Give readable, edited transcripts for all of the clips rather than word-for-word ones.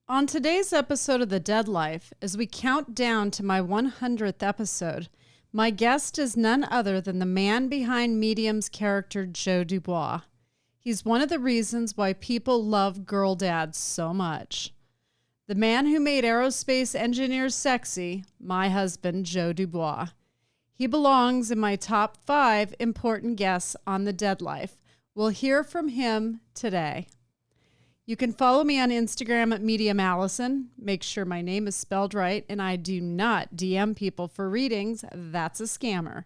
On today's episode of The Dead Life, as we count down to my 100th episode, my guest is none other than the man behind Medium's character, Joe Dubois. He's one of the reasons why people love girl dads so much. The man who made Aerospace Engineers sexy, my husband, Joe Dubois. He belongs in my top 5 important guests on The Dead Life. We'll hear from him today. You can follow me on Instagram at Medium Allison. Make sure my name is spelled right, and I do not DM people for readings. That's a scammer.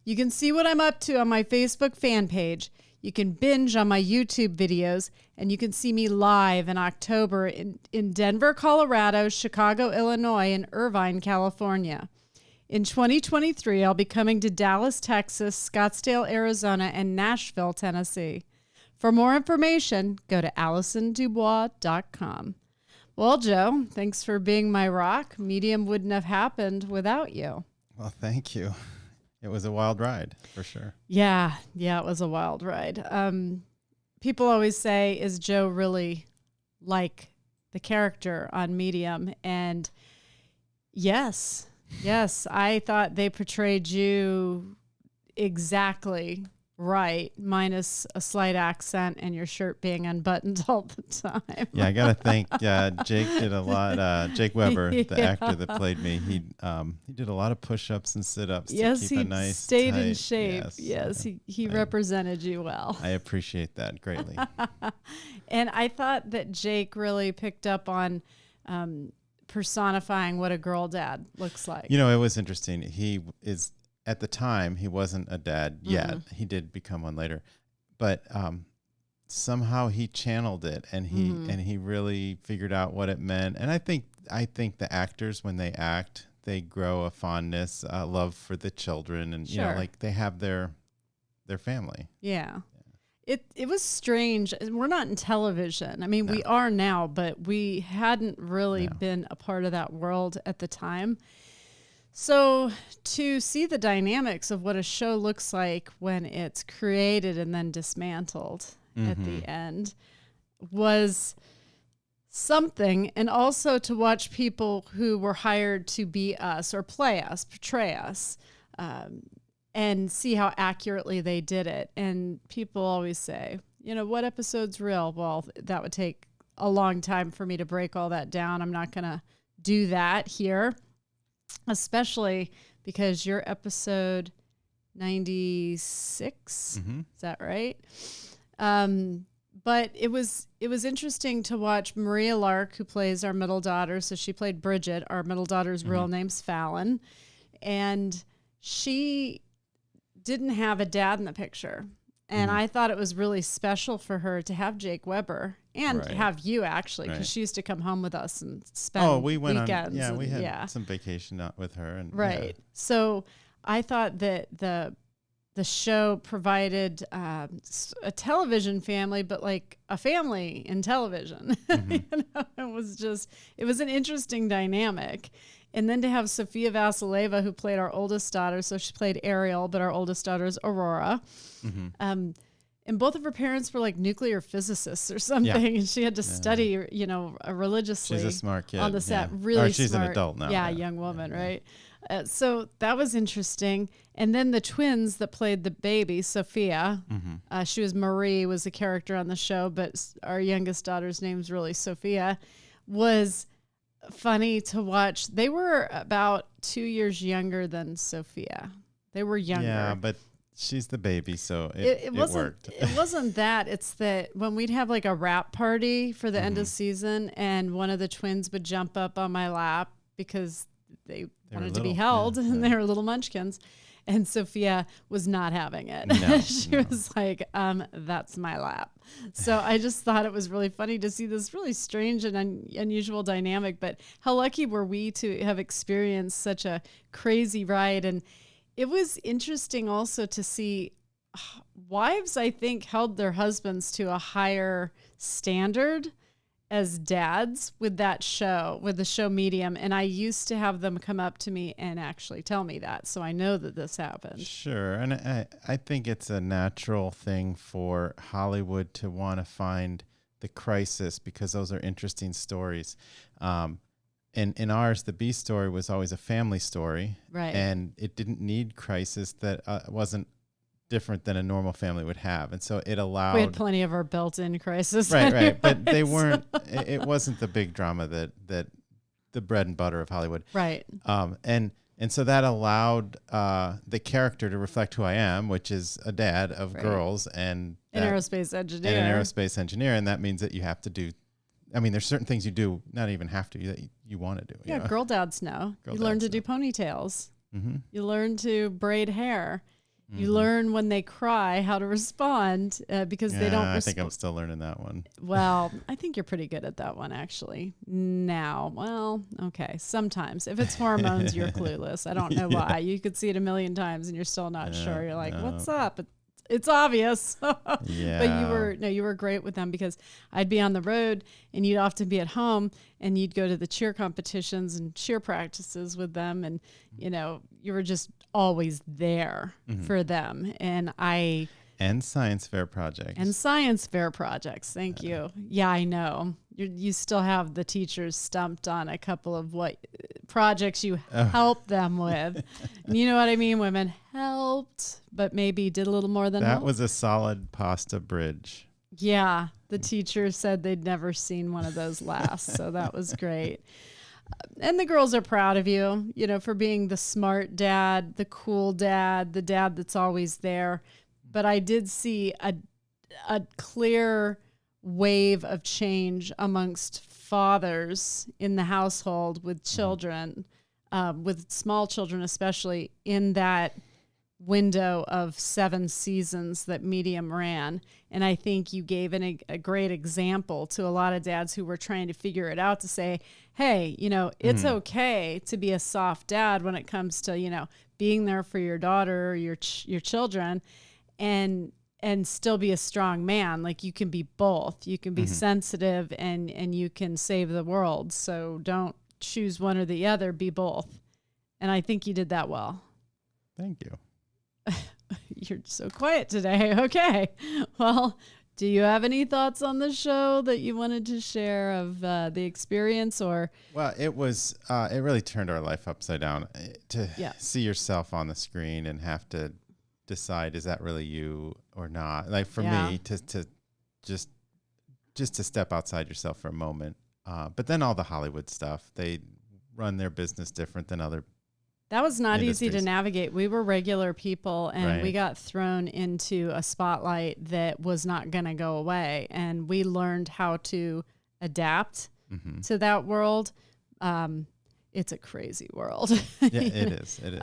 You can see what I'm up to on my Facebook fan page. You can binge on my YouTube videos, and you can see me live in October in Denver, Colorado, Chicago, Illinois, and Irvine, California. In 2023, I'll be coming to Dallas, Texas, Scottsdale, Arizona, and Nashville, Tennessee. For more information, go to AllisonDubois.com. Well, Joe, thanks for being my rock. Medium wouldn't have happened without you. Well, thank you. It was a wild ride, for sure. Yeah, it was a wild ride. People always say, is Joe really like the character on Medium? And yes, I thought they portrayed you exactly right, minus a slight accent and your shirt being unbuttoned all the time. Yeah, I got to thank Jake did a lot. Jake Weber, the actor that played me, he did a lot of push-ups and sit-ups to keep a nice, stayed tight, in shape. Yes, he represented you well. I appreciate that greatly. And I thought that Jake really picked up on personifying what a girl dad looks like. You know, it was interesting. He is... At the time, he wasn't a dad yet. Mm-hmm. He did become one later, but somehow he channeled it, and he really figured out what it meant. And I think the actors, when they act, they grow a fondness, love for the children, and sure. like they have their family. Yeah. It was strange. We're not in television. I mean, No. we are now, but we hadn't really been a part of that world at the time. So to see the dynamics of what a show looks like when it's created and then dismantled at the end was something. And also to watch people who were hired to be us or play us, portray us, and see how accurately they did it. And people always say, you know, what episode's real? Well, that would take a long time for me to break all that down. I'm not going to do that here. Especially because you're episode 96, is that right? But it was interesting to watch Maria Lark, who plays our middle daughter. So she played Bridget. Our middle daughter's real name's Fallon, and she didn't have a dad in the picture. And I thought it was really special for her to have Jake Weber and have you, actually, because she used to come home with us and spend we went weekends. We had some vacation out with her. And So I thought that the show provided a television family, but like a family in television. You know, it was an interesting dynamic. And then to have Sofia Vasileva, who played our oldest daughter. So she played Ariel, but our oldest daughter is Aurora. And both of her parents were like nuclear physicists or something. And she had to study, you know, religiously. She's a smart kid. On the set. Really she's smart. An adult now. Yeah, young woman, right? So that was interesting. And then the twins that played the baby, Sophia, she was Marie, was a character on the show, but our youngest daughter's name's really Sophia, was funny to watch. They were about 2 years younger than Sophia. They were younger. Yeah, but she's the baby, so it worked. It wasn't that. It's that when we'd have like a wrap party for the end of season, and one of the twins would jump up on my lap because they wanted to be held, and they were little munchkins. And Sophia was not having it. No, she was like, that's my lap. So I just thought it was really funny to see this really strange and unusual dynamic. But how lucky were we to have experienced such a crazy ride. And it was interesting also to see wives, I think, held their husbands to a higher standard as dads with that show, with the show Medium. And I used to have them come up to me and actually tell me that. So I know that this happened. Sure. And I think it's a natural thing for Hollywood to want to find the crisis, because those are interesting stories. And in ours, the B story was always a family story, Right. and it didn't need crisis that wasn't different than a normal family would have. And so it allowed... We had plenty of our built-in crisis. Right. But they weren't, it wasn't the big drama that the bread and butter of Hollywood. Right. And so that allowed the character to reflect who I am, which is a dad of girls and an aerospace engineer. And an aerospace engineer. And that means that you have to do, I mean, there's certain things you do, not even have to, that you want to do. Yeah, you know? girl dads know. You learn to do ponytails. Mm-hmm. You learn to braid hair. Mm-hmm. You learn when they cry how to respond because they don't I think I'm still learning that one. Well, I think you're pretty good at that one, actually. Now, well, okay. Sometimes. If it's hormones, you're clueless. I don't know why. You could see it a million times and you're still not sure. You're like, what's up? It's obvious. Yeah. But you were great with them because I'd be on the road and you'd often be at home and you'd go to the cheer competitions and cheer practices with them. And, you were just always there for them. And science fair projects. Thank you. Yeah, I know. You still have the teachers stumped on a couple of what projects you helped them with. You know what I mean? Women helped, but maybe did a little more than that help. was a solid pasta bridge. Yeah, the teacher said they'd never seen one of those last, so that was great. And the girls are proud of you, for being the smart dad, the cool dad, the dad that's always there. But I did see a clear wave of change amongst fathers in the household with children, with small children especially, in that window of 7 seasons that Medium ran. And I think you gave a great example to a lot of dads who were trying to figure it out to say, hey, it's okay to be a soft dad when it comes to, being there for your daughter or your children and still be a strong man. Like, you can be both. You can be sensitive and you can save the world. So don't choose one or the other, be both. And I think you did that well. Thank you. You're so quiet today. Okay. Well, do you have any thoughts on the show that you wanted to share of the experience or? Well, it was, it really turned our life upside down to see yourself on the screen and have to decide, is that really you or not? Like for me to just to step outside yourself for a moment. But then all the Hollywood stuff, they run their business different than other. That was not easy to navigate. We were regular people and we got thrown into a spotlight that was not going to go away. And we learned how to adapt to that world. It's a crazy world. Yeah, it is. It is.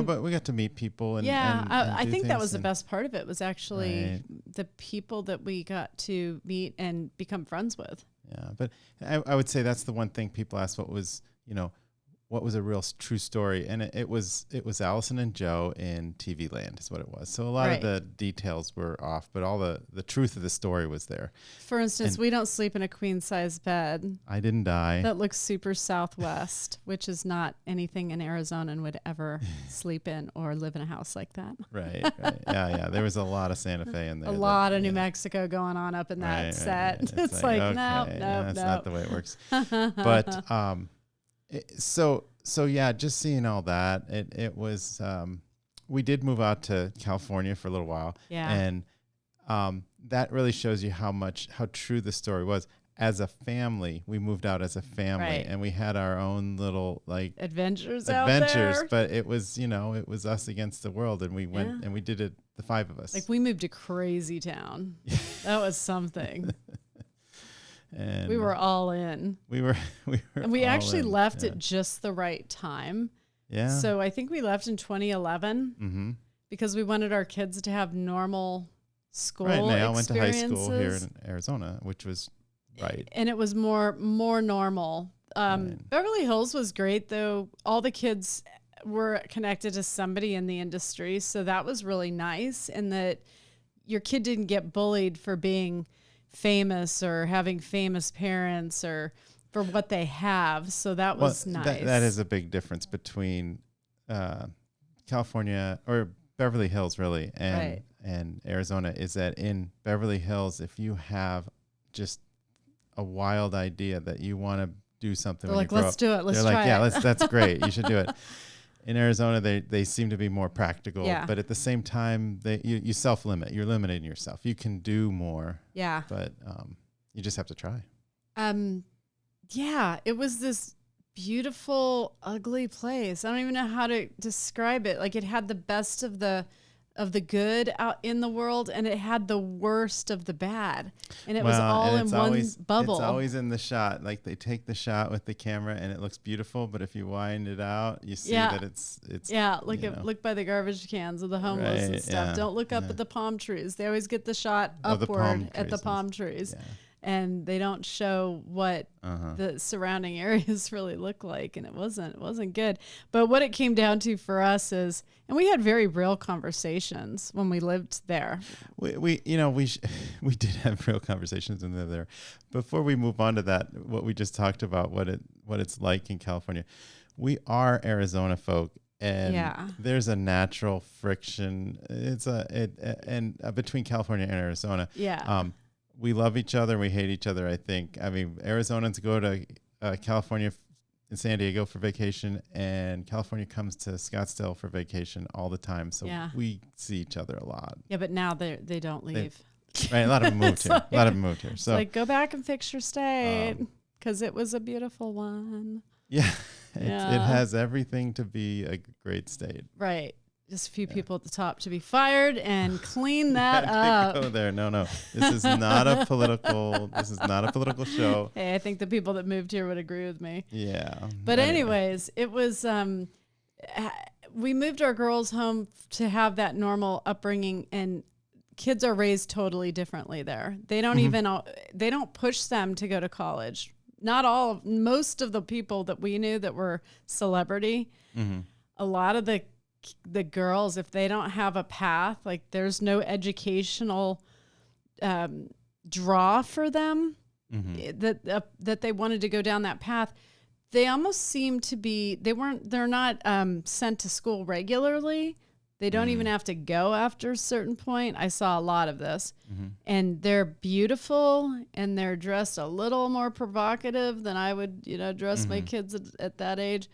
But we got to meet people. And I think that was the best part of it was actually the people that we got to meet and become friends with. Yeah, but I would say that's the one thing people ask, what was a real true story? And it was Allison and Joe in TV Land is what it was. So a lot of the details were off, but all the truth of the story was there. For instance, we don't sleep in a queen size bed. I didn't die. That looks super Southwest, which is not anything an Arizonan would ever sleep in or live in a house like that. Right. Yeah. There was a lot of Santa Fe in there. A lot of New Mexico going on up in that set. Right. It's like, okay, no. That's not the way it works. But, So yeah, just seeing all that, it was, we did move out to California for a little while. Yeah. And, that really shows you how true the story was. As a family, we moved out as a family and we had our own little adventures out there. But it was, it was us against the world. And we went and we did it, the 5 of us. Like we moved to crazy town. That was something. And we were all in. And we actually left at just the right time. Yeah. So I think we left in 2011 because we wanted our kids to have normal school experiences. Right. Now I went to high school here in Arizona, which was right. And it was more normal. Beverly Hills was great, though. All the kids were connected to somebody in the industry. So that was really nice. And that your kid didn't get bullied for being famous or having famous parents or for what they have. So that was nice. That is a big difference between California or Beverly Hills, really, Right. and Arizona, is that in Beverly Hills, if you have just a wild idea that you want to do something They're when like, you grow let's up, do it. Let's they're try like, yeah, it. that's great. You should do it. In Arizona, they seem to be more practical, Yeah. but at the same time, you self-limit. You're limiting yourself. You can do more, Yeah. but you just have to try. Yeah, it was this beautiful, ugly place. I don't even know how to describe it. Like, it had the best of the good out in the world, and it had the worst of the bad, and it was all in one bubble. It's always in the shot. Like, they take the shot with the camera and it looks beautiful, but if you wind it out, you see that it's look by the garbage cans of the homeless and stuff. Yeah, Don't look up at the palm trees. They always get the shot upward at the palm trees. Yeah. And they don't show what the surrounding areas really look like, and it wasn't good. But what it came down to for us is, and we had very real conversations when we lived there. We did have real conversations when we lived there. Before we move on to that, what we just talked about, what it's like in California, we are Arizona folk. And there's a natural friction. Between California and Arizona. Yeah. We love each other. We hate each other, I think. I mean, Arizonans go to California and San Diego for vacation, and California comes to Scottsdale for vacation all the time. So we see each other a lot. Yeah, but now they don't leave. Right, a lot of them moved here. A lot of them moved here. So like, go back and fix your state, because it was a beautiful one. Yeah, it has everything to be a great state. Right. Just a few people at the top to be fired and clean that up. Go there. No. This is not a political. This is not a political show. Hey, I think the people that moved here would agree with me. Yeah. But anyways, it was. We moved our girls home to have that normal upbringing, and kids are raised totally differently there. They don't they don't push them to go to college. Not all. Most of the people that we knew that were celebrity, a lot of the girls, if they don't have a path, like there's no educational draw for them, that they wanted to go down that path, they almost seem to be, they're not sent to school regularly. They don't even have to go after a certain point. I saw a lot of this. And they're beautiful, and they're dressed a little more provocative than I would, dress my kids at that age.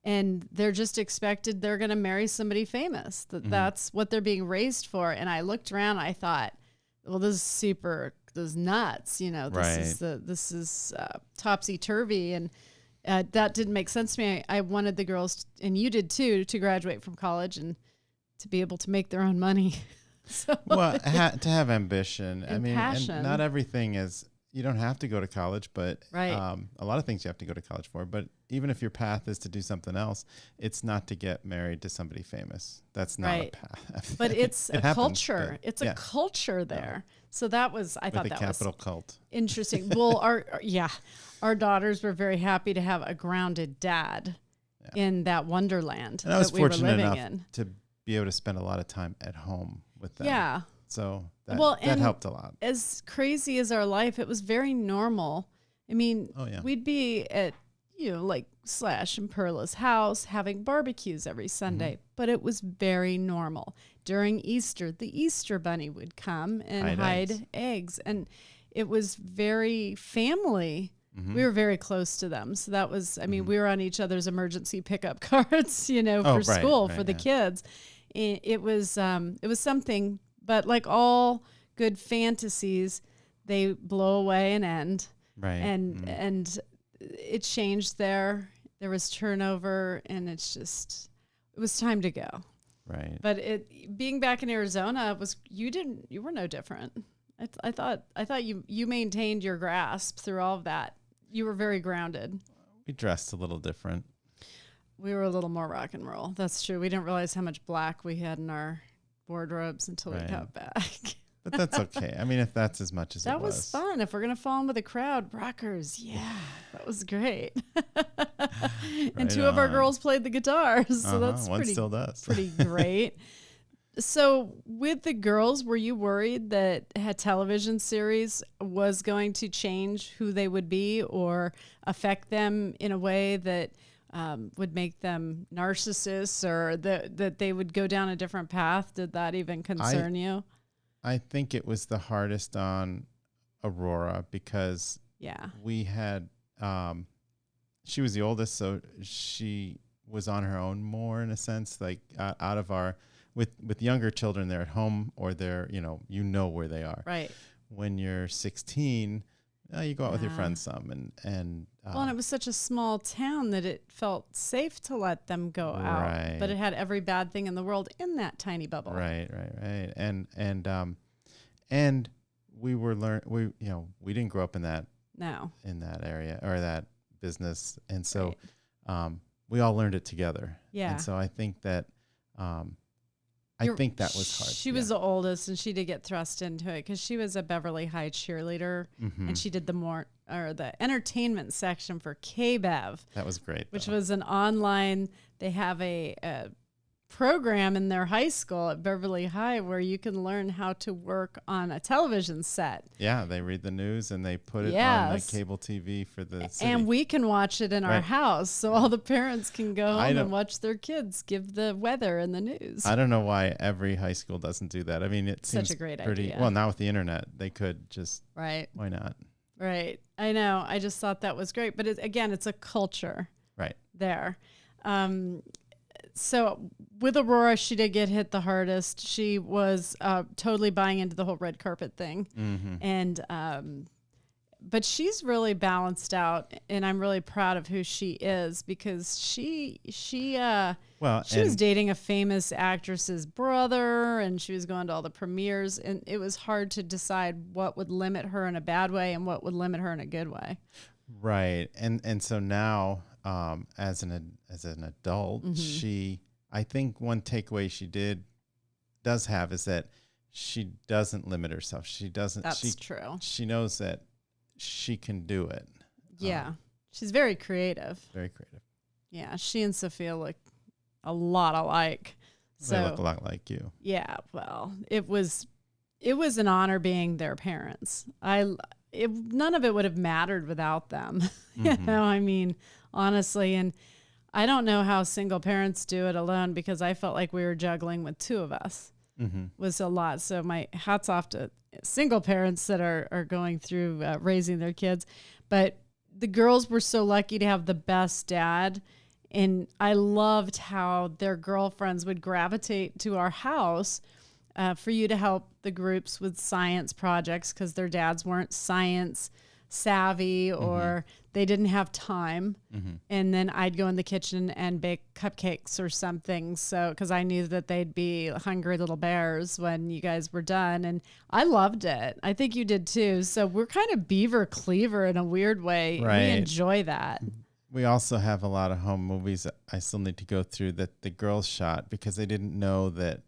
And they're just expected they're going to marry somebody famous. That's what they're being raised for. And I looked around, I thought, well, this is nuts. This is topsy-turvy. And that didn't make sense to me. I wanted the girls, and you did too, to graduate from college and to be able to make their own money. To have ambition. And passion. And not everything is, you don't have to go to college, but right. A lot of things you have to go to college for. But even if your path is to do something else, it's not to get married to somebody famous. That's not a path. But it's a culture. But it's a culture there. So that was, I thought that was capital cult. Interesting. Well, our daughters were very happy to have a grounded dad in that wonderland and I was that we were fortunate living enough in. to be able to spend a lot of time at home with them. Yeah. So that helped a lot. As crazy as our life, it was very normal. I mean, we'd be at, like Slash and Perla's house having barbecues every Sunday, but it was very normal. During Easter, the Easter bunny would come and hide eggs. And it was very family. We were very close to them. So that was, we were on each other's emergency pickup cards, for school, for the kids. It was something, but like all good fantasies, they blow away and end. Right. And it changed there. There was turnover, and it was time to go. Right. But being back in Arizona you were no different. I thought you maintained your grasp through all of that. You were very grounded. We dressed a little different. We were a little more rock and roll. That's true. We didn't realize how much black we had in our wardrobes until we got back. But that's okay. If that's as much as that was fun. If we're going to fall in with a crowd, rockers. Yeah, that was great. And two of our girls played the guitars. So that's one still does. Pretty great. So with the girls, were you worried that a television series was going to change who they would be or affect them in a way that would make them narcissists, or that they would go down a different path? Did that even concern you? I think it was the hardest on Aurora because we had, she was the oldest, so she was on her own more in a sense, like out of our, with younger children, they're at home or they're, you know where they are. Right. When you're 16, you go out with your friends some, and well, and it was such a small town that it felt safe to let them go out, but it had every bad thing in the world in that tiny bubble. Right. And we were we didn't grow up in that area or that business, and so we all learned it together. Yeah. And so I think that I think that was hard. She was the oldest, and she did get thrust into it because she was a Beverly High cheerleader, and she did the entertainment section for KBEV. That was great. Which was an online. They have a program in their high school at Beverly High where you can learn how to work on a television set. Yeah, they read the news and they put it on the cable TV for the city. And we can watch it in our house, so all the parents can go home and watch their kids give the weather and the news. I don't know why every high school doesn't do that. I mean, it seems such a great idea. Well, now with the internet, they could just why not? Right. I know. I just thought that was great, but it's a culture there. So with Aurora, she did get hit the hardest. She was totally buying into the whole red carpet thing. And but she's really balanced out, and I'm really proud of who she is because she was dating a famous actress's brother, and she was going to all the premieres, and it was hard to decide what would limit her in a bad way and what would limit her in a good way. Right. And so now as an adult, I think one takeaway she does have is that she doesn't limit herself. She doesn't. That's true. She knows that she can do it. Yeah. She's very creative. Very creative. Yeah. She and Sophia look a lot alike. They look a lot like you. Yeah. Well, it was an honor being their parents. None of it would have mattered without them. I mean, honestly, and I don't know how single parents do it alone because I felt like we were juggling with two of us. Was a lot. So my hats off to single parents that are going through raising their kids. But the girls were so lucky to have the best dad. And I loved how their girlfriends would gravitate to our house for you to help the groups with science projects because their dads weren't science savvy or they didn't have time. And then I'd go in the kitchen and bake cupcakes or something. So, because I knew that they'd be hungry little bears when you guys were done. And I loved it. I think you did too. So we're kind of beaver cleaver in a weird way. Right. We enjoy that. We also have a lot of home movies that I still need to go through that the girls shot because they didn't know that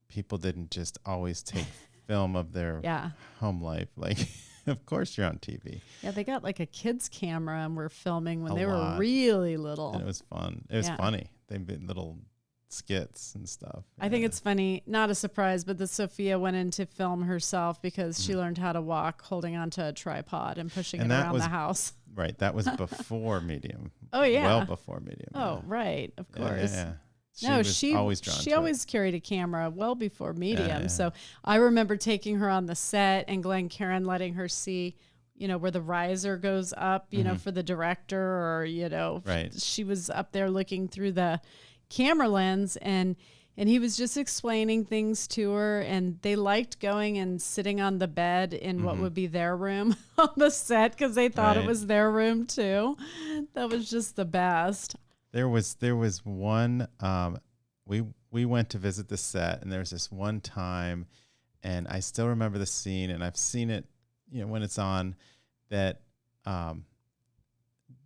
people didn't just always take film of their home life. Like, of course you're on TV. Yeah, they got like a kid's camera and were filming when they were really little. And it was fun. It was funny. They did little skits and stuff. I think it's funny, not a surprise, but that Sophia went in to film herself because she learned how to walk holding onto a tripod and pushing it around the house. Right. That was before Medium. Oh, yeah. Well before Medium. Oh, right. Of course. Yeah. She always carried a camera well before Medium. So I remember taking her on the set and Glenn Caron letting her see, where the riser goes up, for the director or, she was up there looking through the camera lens and he was just explaining things to her, and they liked going and sitting on the bed in what would be their room on the set because they thought it was their room too. That was just the best. There was one, we went to visit the set, and there was this one time, and I still remember the scene, and I've seen it, when it's on, that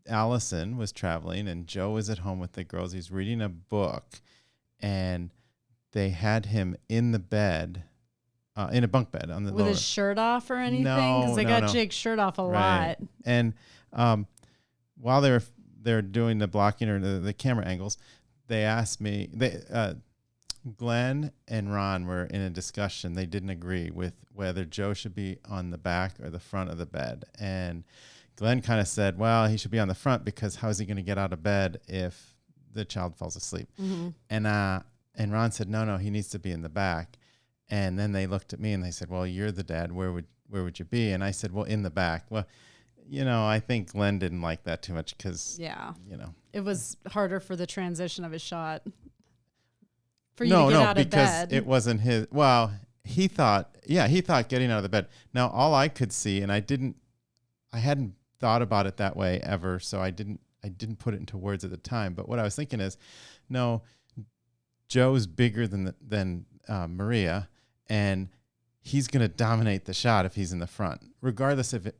Allison was traveling, and Joe was at home with the girls. He's reading a book, and they had him in the bed, in a bunk bed on the with his shirt off or anything? Because they got Jake's shirt off a lot. And while they're doing the blocking or the camera angles, they asked me, Glenn and Ron were in a discussion. They didn't agree with whether Joe should be on the back or the front of the bed. And Glenn kind of said, well, he should be on the front because how is he going to get out of bed if the child falls asleep. Mm-hmm. And Ron said, no, he needs to be in the back. And then they looked at me and they said, well, you're the dad. Where would you be? And I said, well, in the back. Well, I think Glenn didn't like that too much because, it was harder for the transition of his shot for you to get out of bed. Because it wasn't his. Well, he thought getting out of the bed. Now, all I could see, and I hadn't thought about it that way ever. So I didn't put it into words at the time. But what I was thinking is, no, Joe's bigger than Maria, and he's going to dominate the shot if he's in the front, regardless of it.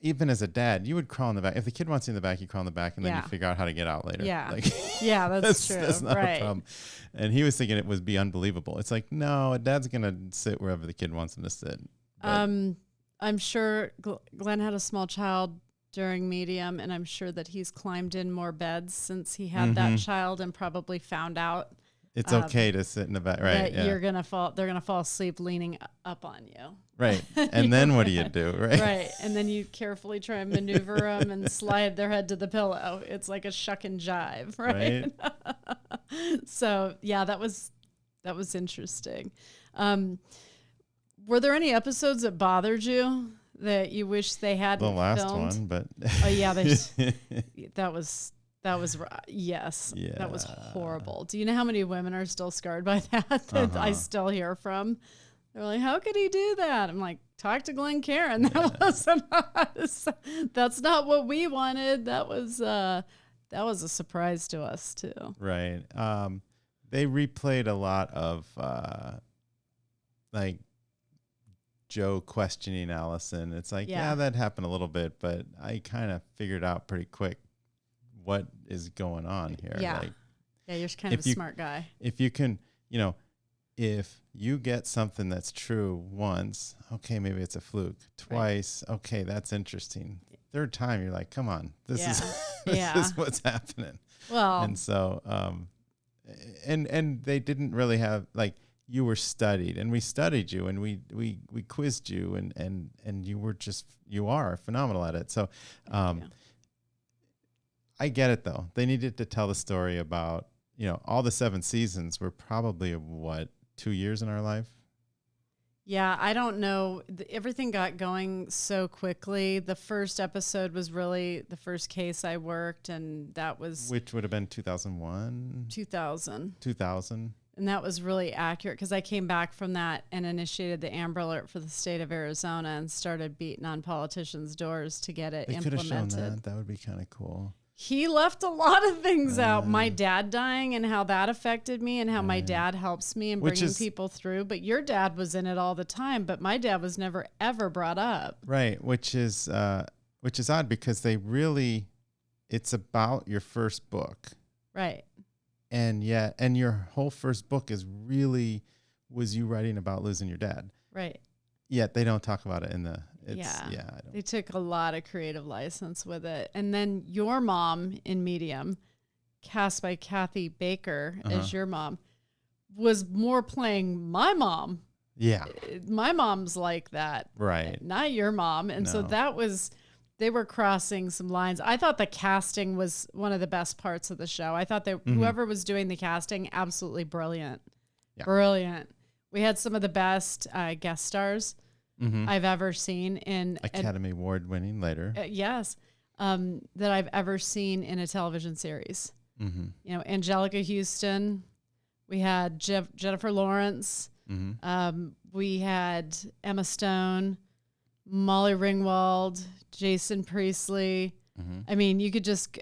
Even as a dad, you would crawl in the back. If the kid wants you in the back, you crawl in the back, and then you figure out how to get out later. Yeah, like, that's true. That's not a problem. And he was thinking it would be unbelievable. It's like, no, a dad's going to sit wherever the kid wants him to sit. But, I'm sure Glenn had a small child during Medium, and I'm sure that he's climbed in more beds since he had that child and probably found out it's okay to sit in the back, right? That they're gonna fall asleep leaning up on you, right? And then what do you do, right? Right, and then you carefully try and maneuver them and slide their head to the pillow. It's like a shuck and jive, right? So yeah, that was interesting. Were there any episodes that bothered you that you wish they hadn't? The last filmed? one, but oh yeah, that was yes. Yeah. That was horrible. Do you know how many women are still scarred by that I still hear from? They're like, how could he do that? I'm like, talk to Glenn Caron. That wasn't us. That's not what we wanted. That was a surprise to us too. Right. They replayed a lot of like Joe questioning Allison. It's like, yeah, that happened a little bit, but I kind of figured out pretty quick what is going on here. Yeah. Like, yeah, you're kind of a smart guy. If you can, if you get something that's true once, okay, maybe it's a fluke. Twice, okay, that's interesting. Third time, you're like, come on, this is what's happening. Well, and so, and they didn't really have, like, you were studied, and we studied you, and we quizzed you, and you are phenomenal at it. So, I get it though. They needed to tell the story about, all the 7 seasons were probably 2 years in our life. Yeah, I don't know. Everything got going so quickly. The first episode was really the first case I worked, and that was... Which would have been 2001? 2000. 2000. And that was really accurate because I came back from that and initiated the Amber Alert for the state of Arizona and started beating on politicians' doors to get it implemented. Could have shown that. That would be kind of cool. He left a lot of things out. My dad dying and how that affected me and how my dad helps me in bringing people through. But your dad was in it all the time, but my dad was never, ever brought up. Right, which is odd because it's about your first book. Right. And your whole first book was you writing about losing your dad. Right. Yet they don't talk about it in the... They took a lot of creative license with it. And then your mom in Medium, cast by Kathy Baker as your mom, was more playing my mom. Yeah. My mom's like that. Right. Not your mom. And so they were crossing some lines. I thought the casting was one of the best parts of the show. I thought that whoever was doing the casting, absolutely brilliant. Yeah. Brilliant. We had some of the best guest stars I've ever seen in Academy Award winning later. Yes. That I've ever seen in a television series. Mm-hmm. Angelica Houston. We had Jennifer Lawrence. Mm-hmm. We had Emma Stone, Molly Ringwald, Jason Priestley. Mm-hmm. I mean, you could just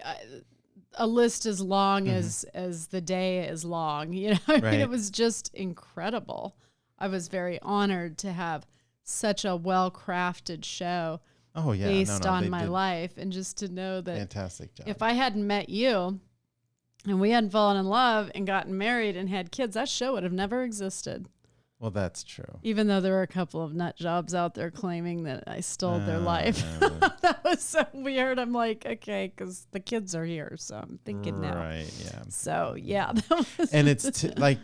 a list as long as the day is long. I mean, it was just incredible. I was very honored to have such a well-crafted show based on my life, and just to know that fantastic job. If I hadn't met you and we hadn't fallen in love and gotten married and had kids, that show would have never existed. Well, that's true. Even though there were a couple of nut jobs out there claiming that I stole their life. That was so weird. I'm like, okay, because the kids are here, so I'm thinking now. Right, yeah. So, yeah. That was and it's like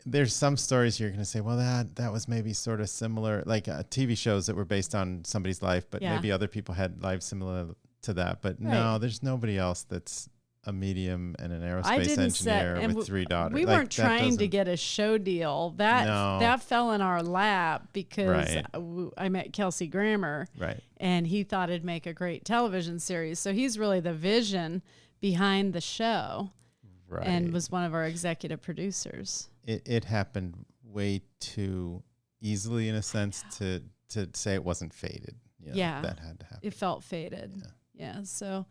there's some stories you're going to say, well, that was maybe sort of similar, like TV shows that were based on somebody's life, but maybe other people had lives similar to that. But no, there's nobody else that's a medium and an I aerospace didn't set, engineer and with 3 daughters. we Like, weren't that trying to doesn't- get a show deal. That fell in our lap because Right. I met Kelsey Grammer, Right. and he thought it'd make a great television series. So he's really the vision behind the show, Right. and was one of our executive producers. It happened way too easily in a sense to say it wasn't fated. You know, Yeah. that had to happen. It felt fated. Yeah. So,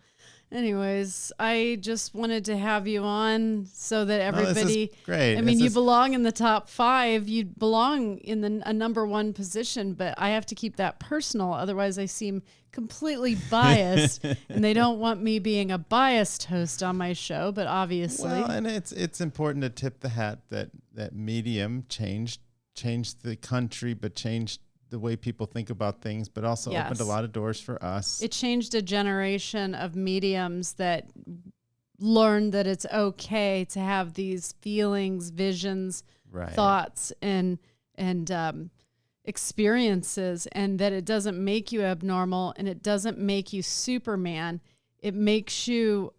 anyways, I just wanted to have you on so that No, this is everybody. great. I mean, This you is- belong in the top 5. You belong in a number 1 position, but I have to keep that personal. Otherwise, I seem completely biased, and they don't want me being a biased host on my show. But obviously, Well, and it's important to tip the hat that Medium changed the country, but changed the way people think about things, but also opened a lot of doors for us. it changed a generation of mediums that learned that it's okay to have these feelings, visions, Right. thoughts, and experiences, and that it doesn't make you abnormal, and it doesn't make you Superman. It makes you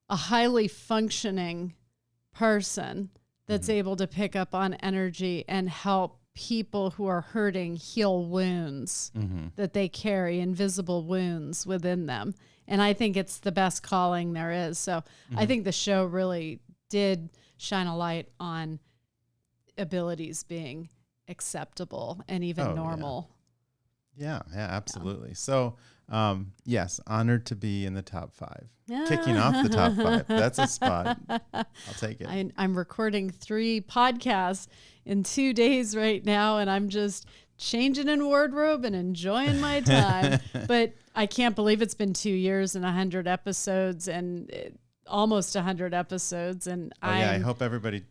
a highly functioning person that's able to pick up on energy and help people who are hurting heal wounds that they carry, invisible wounds within them. And I think it's the best calling there is. So I think the show really did shine a light on abilities being acceptable and even normal. Yeah, absolutely. So, yes, honored to be in the top 5. Kicking off the top 5. That's a spot. I'll take it. I'm recording 3 podcasts in 2 days right now, and I'm just changing in wardrobe and enjoying my time. But I can't believe it's been 2 years and 100 episodes and almost 100 episodes. And I hope everybody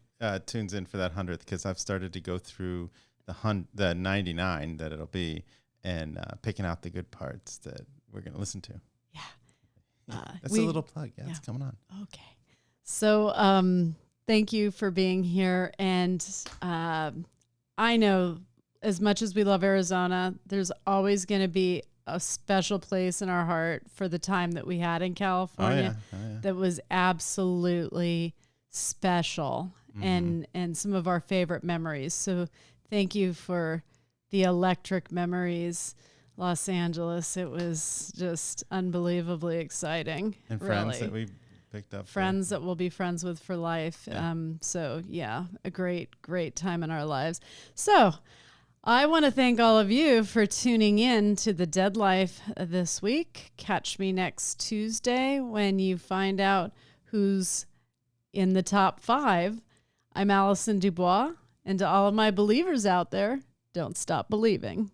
tunes in for that 100th, because I've started to go through the 99 that it'll be, and picking out the good parts that we're going to listen to. Yeah. That's a little plug. Yeah, it's coming on. Okay. So thank you for being here. And I know as much as we love Arizona, there's always going to be a special place in our heart for the time that we had in California that was absolutely special and some of our favorite memories. So thank you for the electric memories. Los Angeles, it was just unbelievably exciting. And friends that we picked up. Friends that we'll be friends with for life. Yeah. So yeah, a great time in our lives. So I want to thank all of you for tuning in to The Dead Life this week. Catch me next Tuesday when you find out who's in the top 5. I'm Allison Dubois, and to all of my believers out there, don't stop believing.